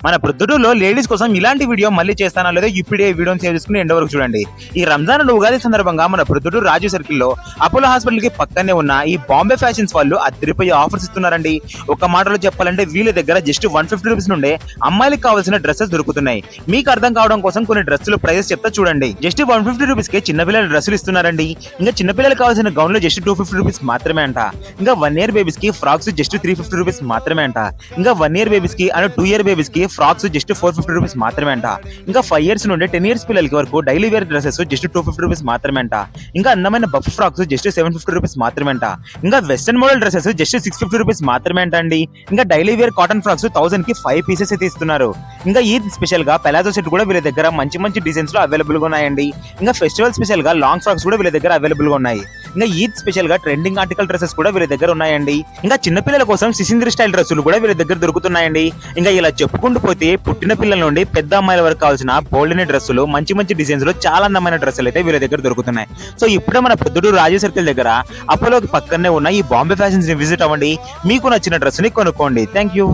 మన ప్రొద్దుటూరులో లేడీస్ కోసం ఇలాంటి వీడియో మళ్ళీ చేస్తానా లేదో ఇప్పుడే వీడియోని సేవ్ చేసుకుని ఎండ్ వరకు చూడండి. ఈ రంజాన్ ఉగాది సందర్భంగా మన ప్రొద్దుటూరు రాజు సర్కిల్ లో అపోలో హాస్పిటల్ కి పక్కనే ఉన్న ఈ బాంబే ఫ్యాషన్స్ వాళ్ళు అదిరిపోయే ఆఫర్స్ ఇస్తున్నారండి. ఒక మాటలో చెప్పాలంటే వీళ్ళ దగ్గర జస్ట్ 150 రూపీస్ నుండే అమ్మాయిలకు కావాల్సిన డ్రెస్సెస్ దొరుకుతున్నాయి. మీకు అర్థం కావడం కోసం కొన్ని డ్రెస్సులు ప్రైజెస్ చెప్తా చూడండి. జస్ట్ 150 రూపీస్ కి చిన్నపిల్లల డ్రెస్సులు ఇస్తున్నారండి. ఇంకా చిన్నపిల్లలకు కావాల్సిన గౌన్లు జస్ట్ 250 రూపీస్ మాత్రమే అంట. ఇంకా 1 ఇయర్ బేబీస్ కి ఫ్రాక్స్ జస్ట్ 350 రూపీస్ మాత్రమే అంట. ఇంకా 1 ఇయర్ బేబీస్ కి అండ్ 2 ఇయర్ బేబీస్ కి ఫ్రాక్స్ జస్ట్ 450 రూపీస్ మాత్రమే అంట. ఇంకా 5 ఇయర్స్ నుండి 10 ఇయర్స్ పిల్లలకి వరకు daily wear dresses just 250 rupees మాత్రమే అంట. ఇంకా అందమైన బఫ్ ఫ్రాక్స్ జస్ట్ 750 రూపీస్ మాత్రమే అంట. ఇంకా western model dresses just 650 rupees మాత్రమే అంట అండి. ఇంకా డైలీ వేర్ కాటన్ ఫ్రాక్స్ 1000 కి 5 పీసెస్ అయితే ఇస్తున్నారు. ఇంకా ఈద్ స్పెషల్ గా పెలాజో సెట్ కూడా వీళ్ళ దగ్గర మంచి మంచి డిజైన్స్ లో అవైలబుల్ గా ఉన్నాయండి. ఇంకా ఫెస్టివల్ స్పెషల్ గా లాంగ్ ఫ్రాక్స్ కూడా వీళ్ళ దగ్గర అవైలబుల్ గా ఉన్నాయి. ఇంకా ఈద్ స్పెషల్ గా ట్రెండింగ్ ఆర్టికల్ డ్రెస్సెస్ కూడా వీళ్ళ దగ్గర ఉన్నాయండి. ఇంకా చిన్నపిల్లల కోసం సిసింద్రి స్టైల్ డ్రెస్సులు కూడా వీళ్ళ దగ్గర దొరుకుతున్నాయండి. ఇంకా ఇలా చెప్పుకుంటూ పోతే పుట్టిన పిల్లల నుండి పెద్ద అమ్మాయిల వరకు కావాల్సిన బోల్డెన్ డ్రెస్సులు మంచి మంచి డిజైన్స్ లో చాలా అందమైన డ్రెస్సులు అయితే వీళ్ళ దగ్గర దొరుకుతున్నాయి. సో ఇప్పుడే మన ప్రొద్దుటూరు రాజు సర్కిల్ దగ్గర అపోలోకి పక్కనే ఉన్న ఈ బాంబే ఫ్యాషన్స్ ని విజిట్ అవ్వండి. మీకు నచ్చిన డ్రెస్ ని కొనుక్కోండి. Thank you.